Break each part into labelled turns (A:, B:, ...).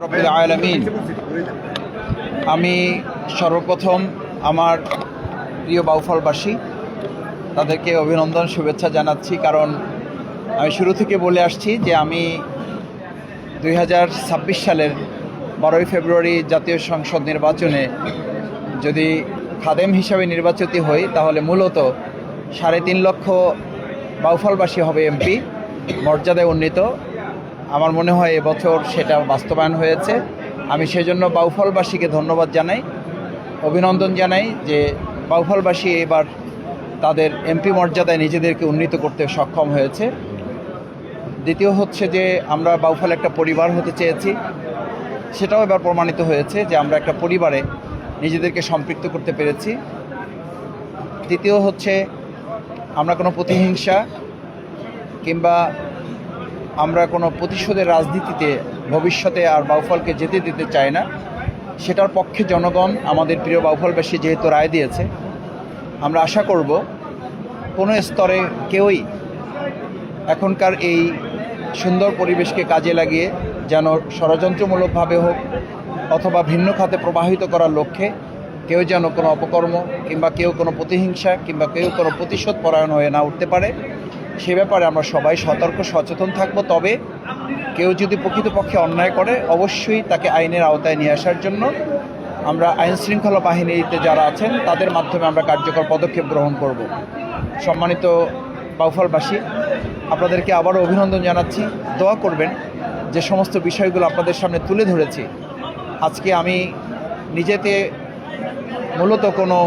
A: রব্বিল আলামিন। আমি সর্বপ্রথম আমার প্রিয় বাউফলবাসী তাদেরকে অভিনন্দন শুভেচ্ছা জানাচ্ছি, কারণ আমি শুরু থেকে বলে আসছি যে আমি 2026 সালের 12ই ফেব্রুয়ারি জাতীয় সংসদ নির্বাচনে যদি খাদেম হিসাবে নির্বাচিত হই তাহলে মূলত 3.5 লক্ষ বাউফলবাসী হবে এমপি, মর্যাদায় উন্নীত। আমার মনে হয় এবছর সেটা বাস্তবায়ন হয়েছে। আমি সেজন্য বাউফলবাসীকে ধন্যবাদ জানাই, অভিনন্দন জানাই যে বাউফলবাসী এবার তাদের এমপি মর্যাদায় নিজেদেরকে উন্নীত করতে সক্ষম হয়েছে। দ্বিতীয় হচ্ছে যে আমরা বাউফল একটা পরিবার হতে চেয়েছি, সেটাও এবার প্রমাণিত হয়েছে যে আমরা একটা পরিবারে নিজেদেরকে সম্পৃক্ত করতে পেরেছি। তৃতীয় হচ্ছে আমরা কোনো প্রতিহিংসা কিংবা আমরা কোনো প্রতিশোধের রাজনীতিতে ভবিষ্যতে আর বাউফলকে যেতে দিতে চাই না। সেটার পক্ষে জনগণ আমাদের প্রিয় বাউফলবাসী যেহেতু রায় দিয়েছে, আমরা আশা করব কোনো স্তরে কেউই এখনকার এই সুন্দর পরিবেশকে কাজে লাগিয়ে যেন ষড়যন্ত্রমূলকভাবে হোক অথবা ভিন্ন খাতে প্রবাহিত করার লক্ষ্যে কেউ যেন কোনো অপকর্ম কিংবা কেউ কোনো প্রতিহিংসা কিংবা কেউ কোনো প্রতিশোধ পরায়ণ হয়ে না উঠতে পারে, সে ব্যাপারে আমরা সবাই সতর্ক সচেতন থাকব। তবে কেউ যদি প্রকৃতপক্ষে অন্যায় করে অবশ্যই তাকে আইনের আওতায় নিয়ে আসার জন্য আমরা আইনশৃঙ্খলা বাহিনীতে যারা আছেন তাদের মাধ্যমে আমরা কার্যকর পদক্ষেপ গ্রহণ করব। সম্মানিত বাউফলবাসী, আপনাদেরকে আবারও অভিনন্দন জানাচ্ছি। দোয়া করবেন যে সমস্ত বিষয়গুলো আপনাদের সামনে তুলে ধরেছি। আজকে আমি নিজেতে মূলত কোনো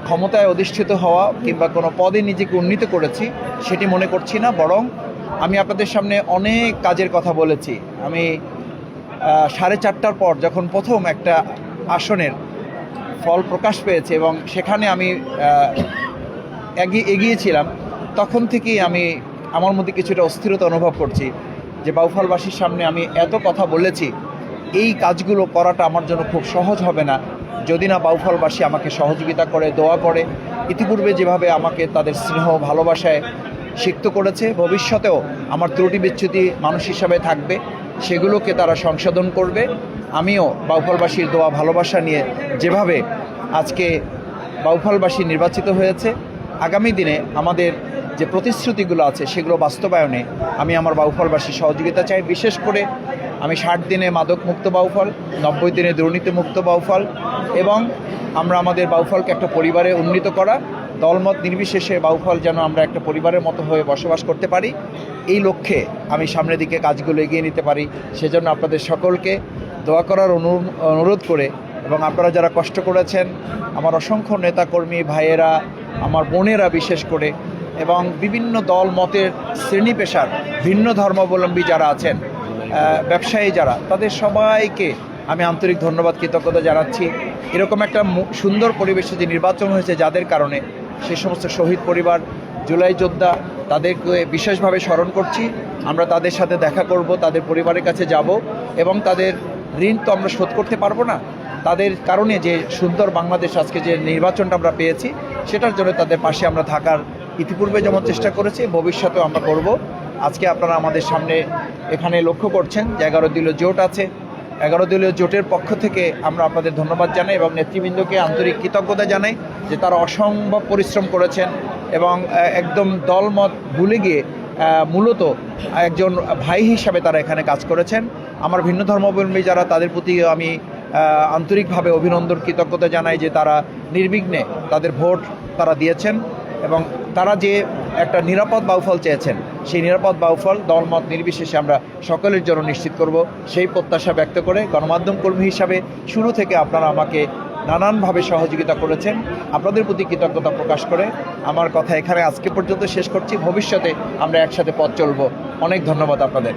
A: ক্ষমতায় অধিষ্ঠিত হওয়া কিংবা কোনো পদে নিজেকে উন্নীত করেছি সেটি মনে করছি না, বরং আমি আপনাদের সামনে অনেক কাজের কথা বলেছি। আমি 4:30টার পর যখন প্রথম একটা আসনের ফল প্রকাশ পেয়েছে এবং সেখানে আমি এগিয়েছিলাম, তখন থেকেই আমি আমার মধ্যে কিছুটা অস্থিরতা অনুভব করছি যে বাউফলবাসীর সামনে আমি এত কথা বলেছি, এই কাজগুলো করাটা আমার জন্য খুব সহজ হবে না যদি না বাউফলবাসী আমাকে সহযোগিতা করে, দোয়া করে। ইতিপূর্বে যেভাবে আমাকে তাদের স্নেহ ভালোবাসায় সিক্ত করেছে, ভবিষ্যতেও আমার ত্রুটি বিচ্যুতি মানুষ হিসাবে থাকবে, সেগুলোকে তারা সংশোধন করবে। আমিও বাউফলবাসীর দোয়া ভালোবাসা নিয়ে যেভাবে আজকে বাউফলবাসী নির্বাচিত হয়েছে, আগামী দিনে আমাদের যে প্রতিশ্রুতিগুলো আছে সেগুলো বাস্তবায়নে আমি আমার বাউফলবাসীর সহযোগিতা চাই। বিশেষ করে আমি 60 দিনে মাদক মুক্ত বাউফল, 90 দিনে দুর্নীতি মুক্ত বাউফল এবং আমরা আমাদের বাউফলকে একটা পরিবারে উন্নীত করা, দলমত নির্বিশেষে বাউফল যেন আমরা একটা পরিবারের মতো হয়ে বসবাস করতে পারি, এই লক্ষ্যে আমি সামনের দিকে কাজগুলো এগিয়ে নিতে পারি। সেজন্য আপনাদের সকলকে দোয়া করার অনুরোধ করে, এবং আপনারা যারা কষ্ট করেছেন, আমার অসংখ্য নেতাকর্মী ভাইয়েরা, আমার বোনেরা বিশেষ করে, এবং বিভিন্ন দল মতের শ্রেণী পেশার ভিন্ন ধর্মাবলম্বী যারা আছেন, ব্যবসায়ী যারা, তাদের সবাইকে আমি আন্তরিক ধন্যবাদ কৃতজ্ঞতা জানাচ্ছি। এরকম একটা সুন্দর পরিবেশে যে নির্বাচন হয়েছে যাদের কারণে, সেই সমস্ত শহীদ পরিবার, জুলাই যোদ্ধা, তাদেরকে বিশেষভাবে স্মরণ করছি। আমরা তাদের সাথে দেখা করব, তাদের পরিবারের কাছে যাব এবং তাদের ঋণ তো আমরা শোধ করতে পারবো না, তাদের কারণে যে সুন্দর বাংলাদেশ আজকে যে নির্বাচনটা আমরা পেয়েছি সেটার জন্য তাদের পাশে আমরা থাকার ইতিপূর্বে যেমন চেষ্টা করেছি, ভবিষ্যতেও আমরা করব। আজকে আপনারা আমাদের সামনে এখানে লক্ষ্য করছেন যে 11 দলীয় জোট আছে। 11 দলীয় জোটের পক্ষ থেকে আমরা আপনাদের ধন্যবাদ জানাই এবং নেতৃবৃন্দকে আন্তরিক কৃতজ্ঞতা জানাই যে তারা অসম্ভব পরিশ্রম করেছেন এবং একদম দলমত ভুলে গিয়ে মূলত একজন ভাই হিসাবে তারা এখানে কাজ করেছেন। আমার ভিন্ন ধর্মাবলম্বী যারা, তাদের প্রতি আমি আন্তরিকভাবে অভিনন্দন কৃতজ্ঞতা জানাই যে তারা নির্বিঘ্নে তাদের ভোট তারা দিয়েছেন এবং তারা যে একটা নিরাপদ বাউফল চেয়েছেন, সেই নিরাপদ বাউফল দলমত নির্বিশেষে আমরা সকলের জন্য নিশ্চিত করব, সেই প্রত্যাশা ব্যক্ত করে গণমাধ্যম কর্মী হিসাবে শুরু থেকে আপনারা আমাকে নানানভাবে সহযোগিতা করেছেন, আপনাদের প্রতি কৃতজ্ঞতা প্রকাশ করে আমার কথা এখানে আজকে পর্যন্ত শেষ করছি। ভবিষ্যতে আমরা একসাথে পথ চলব। অনেক ধন্যবাদ আপনাদের।